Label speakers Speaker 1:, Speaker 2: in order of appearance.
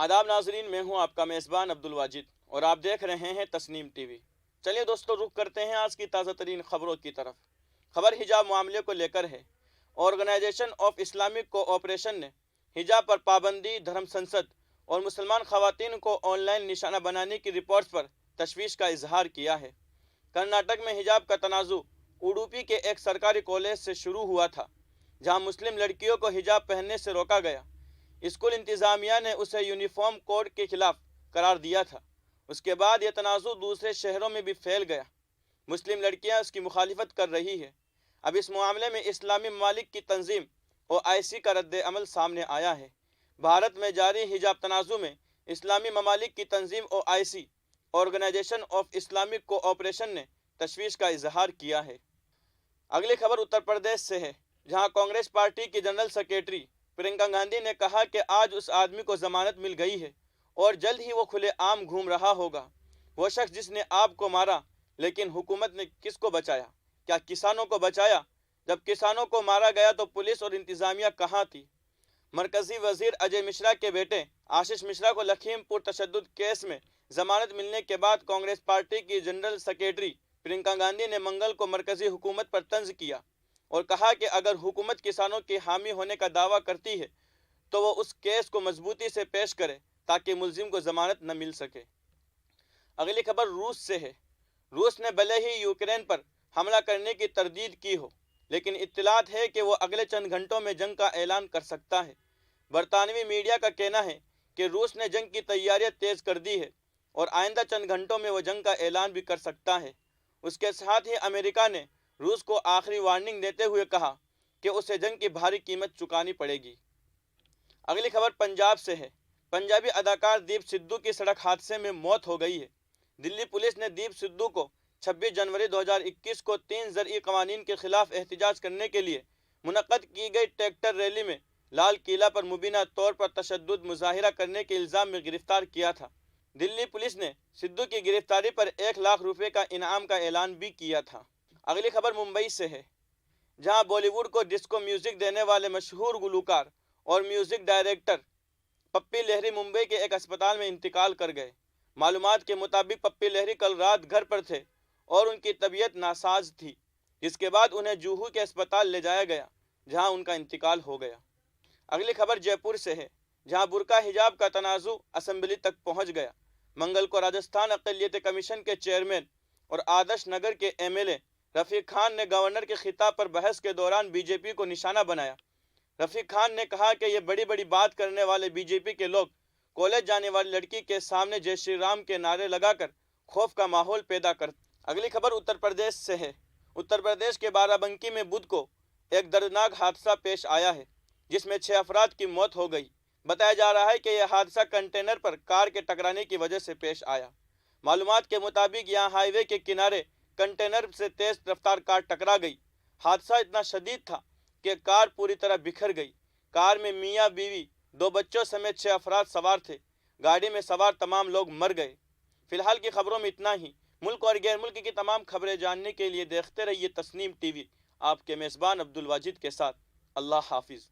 Speaker 1: आदाब नाजरीन, मैं हूं आपका मेज़बान अब्दुल वाजिद और आप देख रहे हैं तस्नीम टीवी। चलिए दोस्तों, रुख करते हैं आज की ताज़ा तरीन खबरों की तरफ। खबर हिजाब मामले को लेकर है। ऑर्गेनाइजेशन ऑफ इस्लामिक कोऑपरेशन ने हिजाब पर पाबंदी, धर्म संसद और मुसलमान खवातीन को ऑनलाइन निशाना बनाने की रिपोर्ट्स पर तशवीश का इजहार किया है। कर्नाटक में हिजाब का तनाज़ु उडुपी के एक सरकारी कॉलेज से शुरू हुआ था, जहां मुस्लिम लड़कियों को हिजाब पहनने से रोका गया। स्कूल इंतज़ामिया ने उसे यूनिफॉर्म कोड के खिलाफ करार दिया था। उसके बाद यह तनाज़ु दूसरे शहरों में भी फैल गया। मुस्लिम लड़कियां उसकी मुखालिफत कर रही है। अब इस मामले में इस्लामी ममालिक की तंजीम OIC का रद्द अमल सामने आया है। भारत में जारी हिजाब तनाज़ु में इस्लामी ममालिक की तंजीम OIC, organisation of Islamic cooperation ने तशवीश का इजहार किया है। अगली खबर उत्तर प्रदेश से है, जहां कांग्रेस पार्टी की जनरल सेक्रेटरी प्रियंका गांधी ने कहा कि आज उस आदमी को जमानत मिल गई है और जल्द ही वो खुले आम घूम रहा होगा। वो शख्स जिसने आपको मारा, लेकिन हुकूमत ने किसको बचाया? क्या किसानों को बचाया? जब किसानों को मारा गया तो पुलिस और इंतजामिया कहाँ थी? मरकजी वजीर अजय मिश्रा के बेटे आशीष मिश्रा को लखीमपुर तशद्दुद केस में जमानत मिलने के बाद कांग्रेस पार्टी की जनरल सेक्रेटरी प्रियंका गांधी ने मंगल को मरकजी हुकूमत पर तंज किया और कहा कि अगर हुकूमत किसानों की हामी होने का दावा करती है तो वो उस केस को मजबूती से पेश करे ताकि मुलजिम को जमानत न मिल सके। अगली खबर रूस से है। रूस ने भले ही यूक्रेन पर हमला करने की तरदीद की हो, लेकिन इत्तलात है कि वो अगले चंद घंटों में जंग का ऐलान कर सकता है। बरतानवी मीडिया का कहना है कि रूस ने जंग की तैयारियां तेज कर दी है और आइंदा चंद घंटों में वो जंग का ऐलान भी कर सकता है। उसके साथ ही अमेरिका ने रूस को आखिरी वार्निंग देते हुए कहा कि उसे जंग की भारी कीमत चुकानी पड़ेगी। अगली खबर पंजाब से है। पंजाबी अदाकार दीप सिद्धू की सड़क हादसे में मौत हो गई है। दिल्ली पुलिस ने दीप सिद्धू को 26 जनवरी 2021 को 3 ज़रई कवानीन के खिलाफ एहतजाज करने के लिए मुनक्कद की गई ट्रैक्टर रैली में लाल किला पर मुबीना तौर पर तशद्दुद मुजाहिरा करने के इल्ज़ाम में गिरफ्तार किया था। दिल्ली पुलिस ने सिद्धू की गिरफ्तारी पर 1 लाख रुपए का इनाम का ऐलान भी किया था। अगली खबर मुंबई से है, जहां बॉलीवुड को डिस्को म्यूजिक देने वाले मशहूर गुलूकार और म्यूजिक डायरेक्टर पप्पी लहरी मुंबई के एक अस्पताल में इंतकाल कर गए। मालूमात के मुताबिक पप्पी लहरी कल रात घर पर थे और उनकी तबीयत नासाज थी, जिसके बाद उन्हें जूहू के अस्पताल ले जाया गया, जहां उनका इंतकाल हो गया। अगली खबर जयपुर से है, जहां बुर्का हिजाब का तनाज़ु असेंबली तक पहुंच गया। मंगल को राजस्थान अक़लियत कमीशन के चेयरमैन और आदर्श नगर के MLA रफ़ीक खान ने गवर्नर के खिताब पर बहस के दौरान बीजेपी को निशाना बनाया। रफ़ीक खान ने कहा कि ये बड़ी बड़ी बात करने वाले बीजेपी के लोग कॉलेज जाने वाली लड़की के सामने जय श्री राम के नारे लगाकर खौफ का माहौल पैदा कर। अगली खबर उत्तर प्रदेश से है। उत्तर प्रदेश के बाराबंकी में बुध को एक दर्दनाक हादसा पेश आया है, जिसमें 6 अफराद की मौत हो गई। बताया जा रहा है कि यह हादसा कंटेनर पर कार के टकराने की वजह से पेश आया। मालूमात के मुताबिक यहाँ हाईवे के किनारे कंटेनर से तेज रफ्तार कार टकरा गई। हादसा इतना शदीद था कि कार पूरी तरह बिखर गई। कार में मियाँ बीवी, 2 बच्चों समेत 6 अफराद सवार थे। गाड़ी में सवार तमाम लोग मर गए। फिलहाल की खबरों में इतना ही। मुल्क और गैर मुल्क की तमाम खबरें जानने के लिए देखते रहिए तस्नीम टीवी, आपके मेज़बान अब्दुल वाजिद के साथ। अल्लाह हाफिज़।